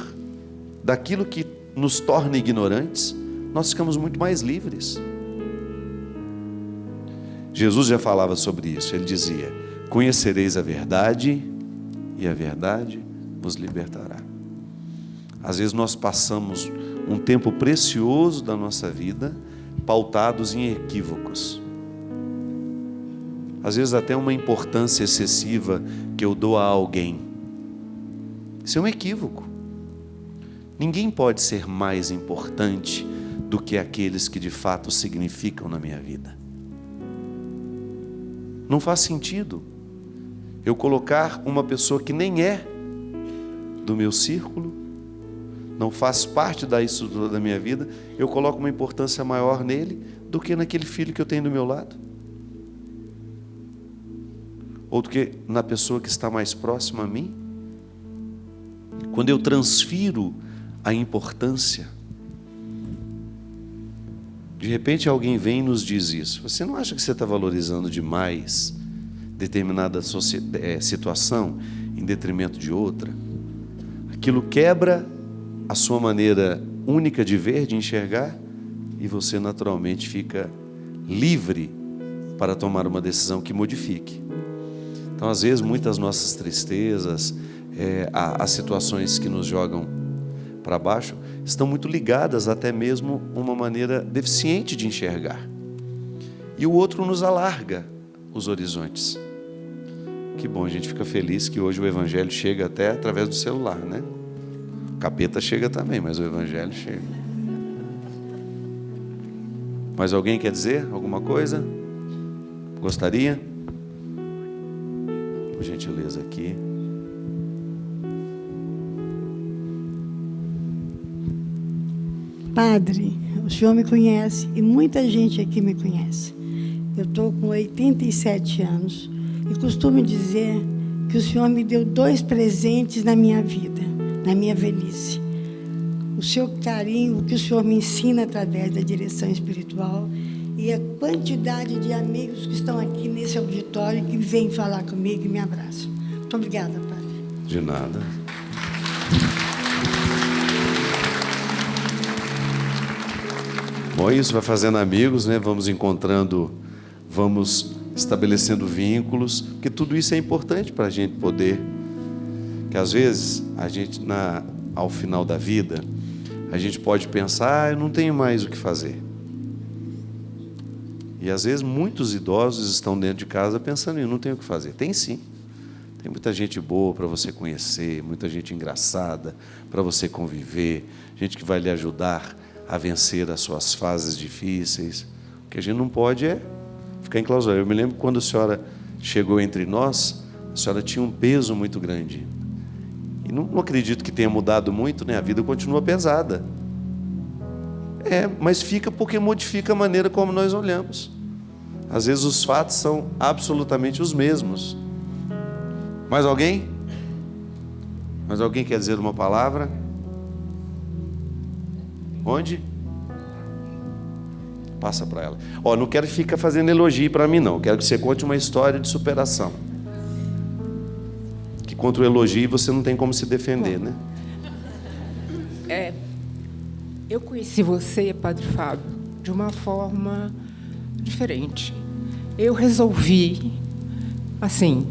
daquilo que nos torna ignorantes, nós ficamos muito mais livres. Jesus já falava sobre isso, ele dizia: conhecereis a verdade e a verdade vos libertará. Às vezes nós passamos um tempo precioso da nossa vida pautados em equívocos. Às vezes até uma importância excessiva que eu dou a alguém. Isso é um equívoco. Ninguém pode ser mais importante do que aqueles que de fato significam na minha vida. Não faz sentido eu colocar uma pessoa que nem é do meu círculo, não faz parte da estrutura da minha vida, eu coloco uma importância maior nele do que naquele filho que eu tenho do meu lado, ou do que na pessoa que está mais próxima a mim. Quando eu transfiro a importância, de repente alguém vem e nos diz isso: você não acha que você está valorizando demais determinada situação em detrimento de outra? Aquilo quebra a sua maneira única de ver, de enxergar, e você naturalmente fica livre para tomar uma decisão que modifique. Então, às vezes, muitas nossas tristezas, as situações que nos jogam para baixo, estão muito ligadas até mesmo a uma maneira deficiente de enxergar. E o outro nos alarga os horizontes. Que bom, a gente fica feliz que hoje o Evangelho chega até através do celular, né? O capeta chega também, mas o Evangelho chega. Mais alguém quer dizer alguma coisa? Gostaria? Por gentileza aqui. Padre, o senhor me conhece e muita gente aqui me conhece. Eu estou com 87 anos e costumo dizer que o senhor me deu 2 presentes na minha vida, na minha velhice. O seu carinho, o que o senhor me ensina através da direção espiritual, e a quantidade de amigos que estão aqui nesse auditório que vêm falar comigo e me abraçam. Muito obrigada, Padre. De nada. Bom, isso vai fazendo amigos, né? Vamos encontrando, vamos estabelecendo vínculos, porque tudo isso é importante para a gente poder, que às vezes a gente, ao final da vida, a gente pode pensar, eu não tenho mais o que fazer. E às vezes muitos idosos estão dentro de casa pensando, eu não tenho o que fazer. Tem sim. Tem muita gente boa para você conhecer, muita gente engraçada para você conviver, gente que vai lhe ajudar a vencer as suas fases difíceis. O que a gente não pode é ficar enclausurado. Eu me lembro quando a senhora chegou entre nós, a senhora tinha um peso muito grande. E não acredito que tenha mudado muito, né? A vida continua pesada. Mas fica porque modifica a maneira como nós olhamos. Às vezes os fatos são absolutamente os mesmos. Mais alguém? Mais alguém quer dizer uma palavra? Onde? Passa para ela. Não quero ficar fazendo elogio para mim, não. Quero que você conte uma história de superação. Que contra o elogio você não tem como se defender, né? Eu conheci você, Padre Fábio, de uma forma diferente. Eu resolvi, assim,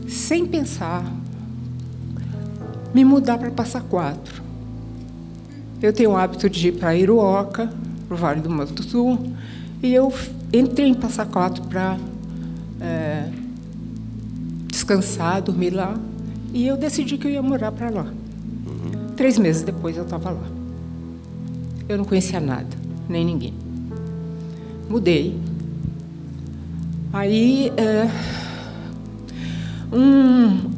sem pensar, me mudar para Passa Quatro. Eu tenho o hábito de ir para Iruoca, para o Vale do Mato Sul, e eu entrei em Passa Quatro para descansar, dormir lá, e eu decidi que eu ia morar para lá. 3 meses depois eu estava lá. Eu não conhecia nada, nem ninguém. Mudei. Aí, 1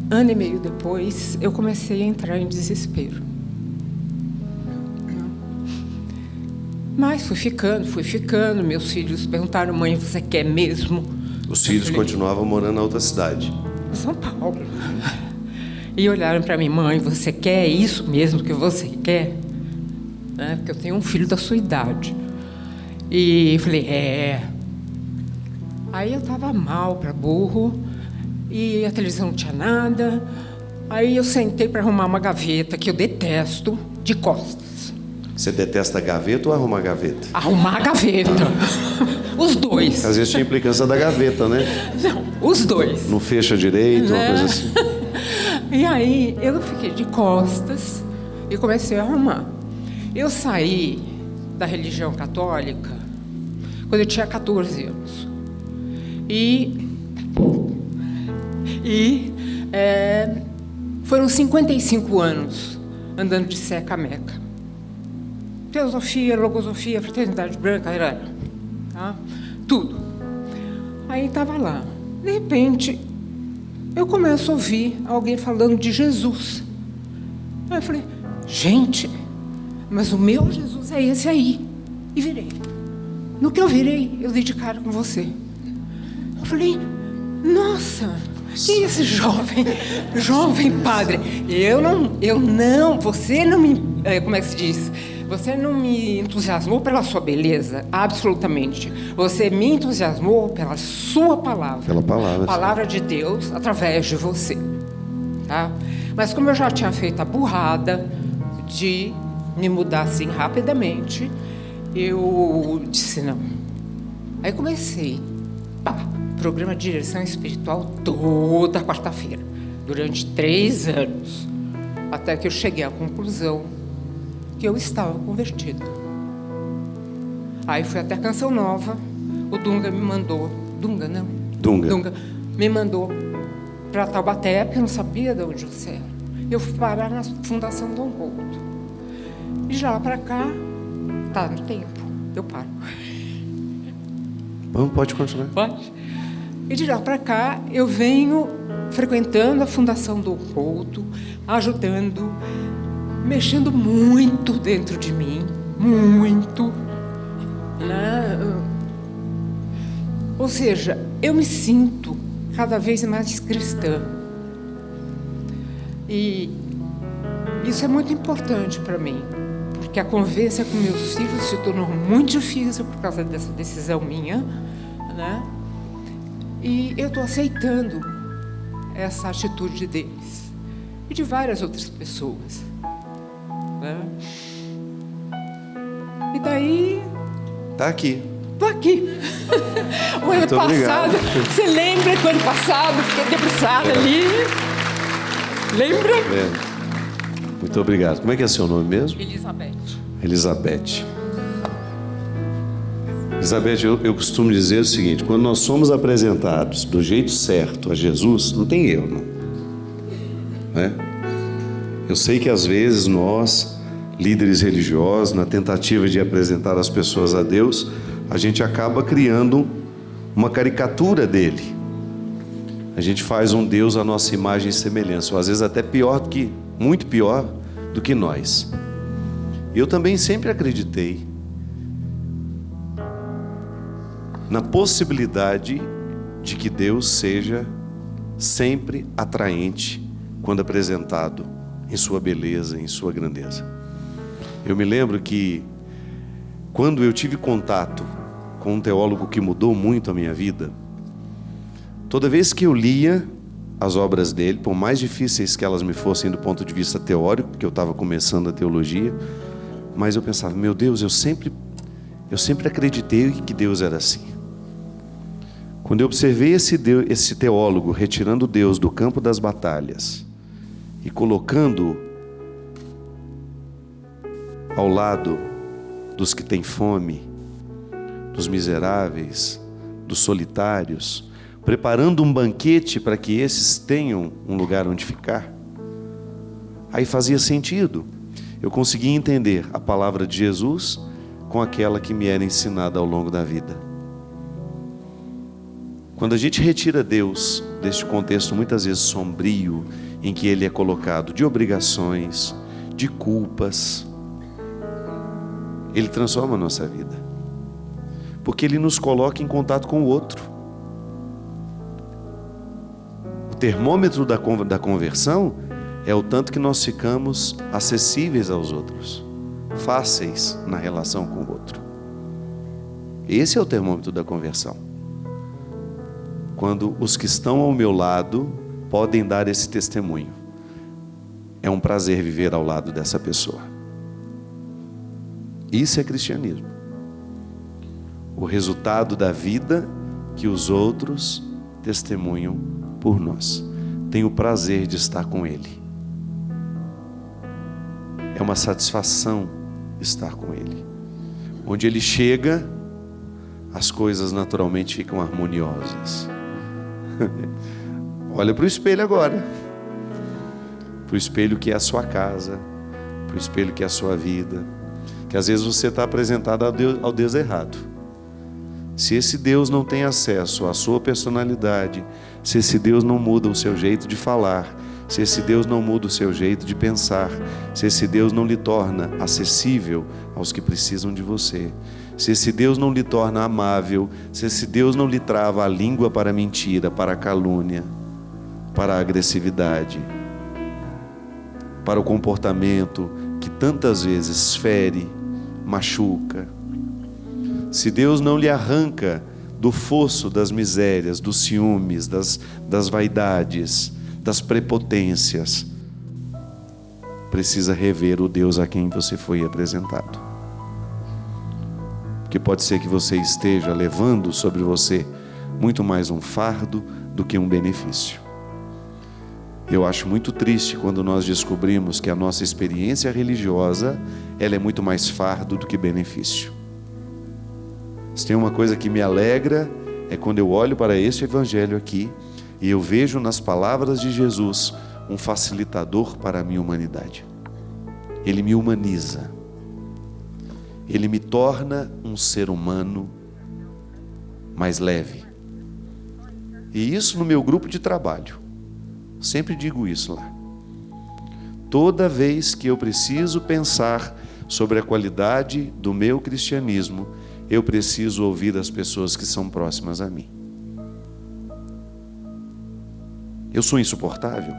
ano e meio depois, eu comecei a entrar em desespero. Mas fui ficando. Meus filhos perguntaram, mãe, você quer mesmo? Os filhos continuavam morando na outra cidade. Em São Paulo. E olharam para mim, mãe, você quer isso mesmo que você quer? Porque eu tenho um filho da sua idade. E falei, Aí eu estava mal para burro, e a televisão não tinha nada. Aí eu sentei para arrumar uma gaveta, que eu detesto, de costas. Você detesta a gaveta ou arrumar a gaveta? Arrumar a gaveta. Os dois. Às vezes tinha implicância da gaveta, né? Não, os dois. Não fecha direito, uma coisa assim. E aí eu fiquei de costas e comecei a arrumar. Eu saí da religião católica quando eu tinha 14 anos. Foram 55 anos andando de seca a meca. Teosofia, logosofia, fraternidade branca, tá? Tudo. Aí estava lá. De repente, eu começo a ouvir alguém falando de Jesus. Aí eu falei, gente, mas o meu Jesus é esse aí. E virei. No que eu virei, eu dei de cara com você. Eu falei, nossa, quem é esse jovem padre? Você não me, como é que se diz? Você não me entusiasmou pela sua beleza, absolutamente. Você me entusiasmou pela sua palavra. Pela palavra. Palavra de Deus através de você. Tá? Mas como eu já tinha feito a burrada de me mudar assim rapidamente, eu disse não. Aí comecei. Programa de direção espiritual toda quarta-feira, durante 3 anos. Até que eu cheguei à conclusão que eu estava convertida. Aí fui até Canção Nova, o Dunga me mandou... Dunga me mandou para Taubaté, porque eu não sabia de onde você era. Eu fui parar na Fundação Dom Couto. E de lá para cá, tá no tempo, eu paro. Bom, pode continuar. Pode. E de lá para cá, eu venho frequentando a Fundação Dom Couto, ajudando, mexendo muito dentro de mim, muito. Ou seja, eu me sinto cada vez mais cristã. E isso é muito importante para mim, porque a convivência com meus filhos se tornou muito difícil por causa dessa decisão minha, né? E eu estou aceitando essa atitude deles e de várias outras pessoas, né? E daí... Tá aqui. Tô aqui. O ano Muito obrigado. passado, você lembra que o ano passado fiquei debruçada ali? Lembra? Muito obrigado. Como é que é seu nome mesmo? Elizabeth. Elizabeth. Elizabeth, eu costumo dizer o seguinte: quando nós somos apresentados do jeito certo a Jesus, não tem erro, não é? Eu sei que às vezes nós, líderes religiosos, na tentativa de apresentar as pessoas a Deus, a gente acaba criando uma caricatura dele. A gente faz um Deus à nossa imagem e semelhança, ou às vezes até muito pior do que nós. Eu também sempre acreditei na possibilidade de que Deus seja sempre atraente quando apresentado em sua beleza, em sua grandeza. Eu me lembro que quando eu tive contato com um teólogo que mudou muito a minha vida, toda vez que eu lia as obras dele, por mais difíceis que elas me fossem do ponto de vista teórico, porque eu estava começando a teologia, mas eu pensava, meu Deus, eu sempre acreditei que Deus era assim. Quando eu observei esse teólogo retirando Deus do campo das batalhas e colocando ao lado dos que têm fome, dos miseráveis, dos solitários, preparando um banquete para que esses tenham um lugar onde ficar, aí fazia sentido. Eu conseguia entender a palavra de Jesus com aquela que me era ensinada ao longo da vida. Quando a gente retira Deus deste contexto muitas vezes sombrio, em que Ele é colocado de obrigações, de culpas, Ele transforma a nossa vida, porque Ele nos coloca em contato com o outro. O termômetro da conversão é o tanto que nós ficamos acessíveis aos outros, fáceis na relação com o outro. Esse é o termômetro da conversão. Quando os que estão ao meu lado podem dar esse testemunho, é um prazer viver ao lado dessa pessoa. Isso é cristianismo. O resultado da vida que os outros testemunham por nós. Tenho o prazer de estar com Ele. É uma satisfação estar com Ele. Onde Ele chega, as coisas naturalmente ficam harmoniosas. Olha para o espelho agora. Para o espelho que é a sua casa, para o espelho que é a sua vida. Que às vezes você está apresentado ao Deus errado. Se esse Deus não tem acesso à sua personalidade, se esse Deus não muda o seu jeito de falar, se esse Deus não muda o seu jeito de pensar, se esse Deus não lhe torna acessível aos que precisam de você, se esse Deus não lhe torna amável, se esse Deus não lhe trava a língua para a mentira, para a calúnia, para a agressividade, para o comportamento que tantas vezes fere, machuca, se Deus não lhe arranca do fosso das misérias, dos ciúmes, das vaidades, das prepotências, precisa rever o Deus a quem você foi apresentado. Porque pode ser que você esteja levando sobre você muito mais um fardo do que um benefício. Eu acho muito triste quando nós descobrimos que a nossa experiência religiosa, ela é muito mais fardo do que benefício. Se tem uma coisa que me alegra, é quando eu olho para este evangelho aqui e eu vejo nas palavras de Jesus um facilitador para a minha humanidade. Ele me humaniza. Ele me torna um ser humano mais leve. E isso no meu grupo de trabalho. Sempre digo isso lá. Toda vez que eu preciso pensar sobre a qualidade do meu cristianismo, eu preciso ouvir as pessoas que são próximas a mim. Eu sou insuportável?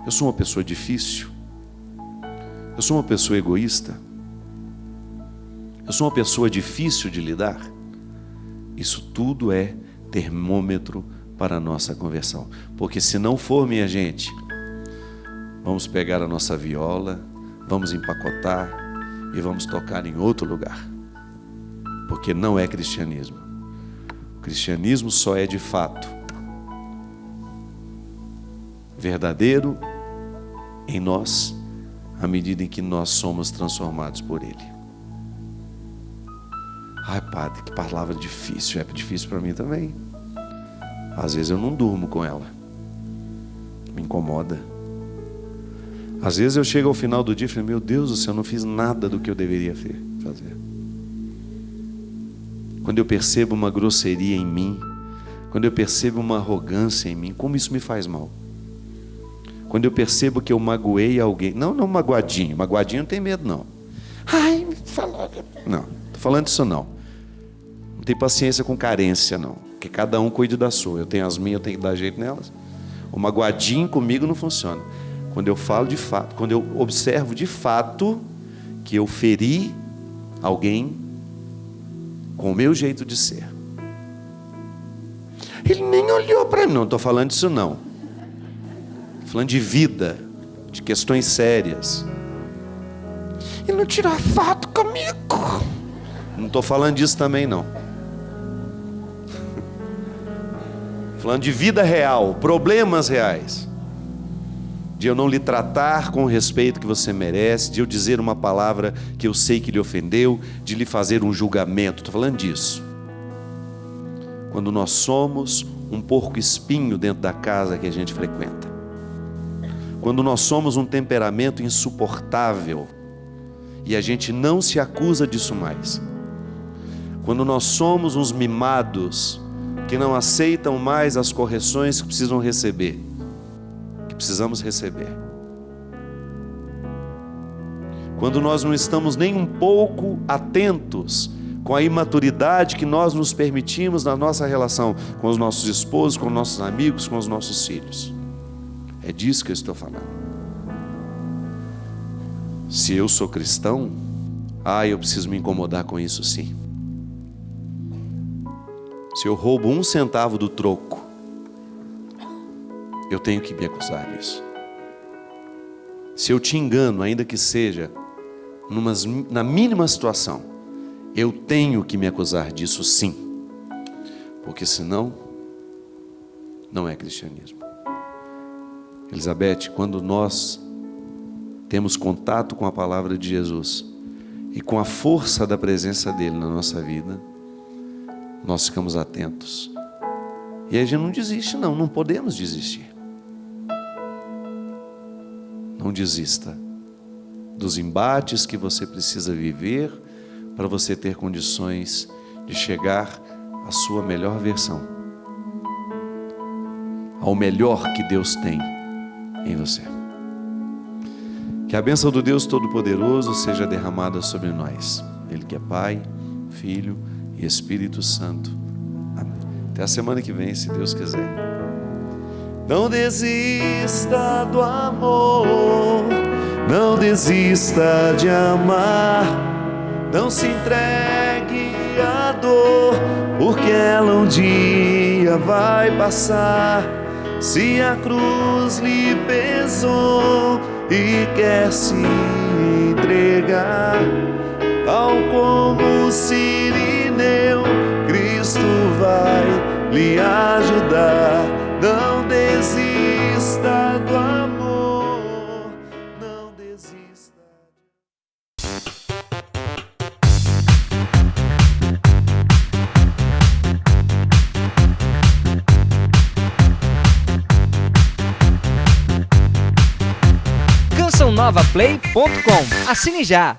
Eu sou uma pessoa difícil? Eu sou uma pessoa egoísta? Eu sou uma pessoa difícil de lidar? Isso tudo é termômetro para a nossa conversão. Porque se não for, minha gente, vamos pegar a nossa viola, vamos empacotar e vamos tocar em outro lugar. Porque não é cristianismo. O cristianismo só é de fato verdadeiro em nós, à medida em que nós somos transformados por Ele. Ai, padre, que palavra difícil. É difícil para mim também. Às vezes eu não durmo com ela. Me incomoda. Às vezes eu chego ao final do dia e falo, meu Deus do céu, eu não fiz nada do que eu deveria fazer. Quando eu percebo uma grosseria em mim, quando eu percebo uma arrogância em mim, como isso me faz mal. Quando eu percebo que eu magoei alguém, não magoadinho não tem medo não. Ai, me falou. Não, tô falando disso não. Não tem paciência com carência não, porque cada um cuide da sua. Eu tenho as minhas, eu tenho que dar jeito nelas. O magoadinho comigo não funciona. Quando eu falo de fato, quando eu observo de fato que eu feri alguém com o meu jeito de ser. Ele nem olhou para mim, não estou falando disso não. Estou falando de vida, de questões sérias. Ele não tirou foto comigo. Não estou falando disso também não. Falando de vida real, problemas reais. De eu não lhe tratar com o respeito que você merece, de eu dizer uma palavra que eu sei que lhe ofendeu, de lhe fazer um julgamento. Estou falando disso. Quando nós somos um porco-espinho dentro da casa que a gente frequenta. Quando nós somos um temperamento insuportável e a gente não se acusa disso mais. Quando nós somos uns mimados que não aceitam mais as correções que precisam receber. Precisamos receber. Quando nós não estamos nem um pouco atentos com a imaturidade que nós nos permitimos na nossa relação com os nossos esposos, com os nossos amigos, com os nossos filhos. É disso que eu estou falando. Se eu sou cristão, eu preciso me incomodar com isso sim. Se eu roubo 1 centavo do troco, eu tenho que me acusar disso. Se eu te engano, ainda que seja na mínima situação, eu tenho que me acusar disso sim. Porque senão, não é cristianismo. Elizabeth, quando nós temos contato com a palavra de Jesus e com a força da presença dele na nossa vida, nós ficamos atentos. E a gente não desiste não podemos desistir. Não desista dos embates que você precisa viver para você ter condições de chegar à sua melhor versão, ao melhor que Deus tem em você. Que a bênção do Deus Todo-Poderoso seja derramada sobre nós. Ele que é Pai, Filho e Espírito Santo. Amém. Até a semana que vem, se Deus quiser. Não desista do amor, não desista de amar, não se entregue à dor, porque ela um dia vai passar. Se a cruz lhe pesou e quer se entregar, tal como Sirineu, Cristo vai lhe ajudar. Não desista do amor, não desista. CançãoNovaPlay.com. Assine já!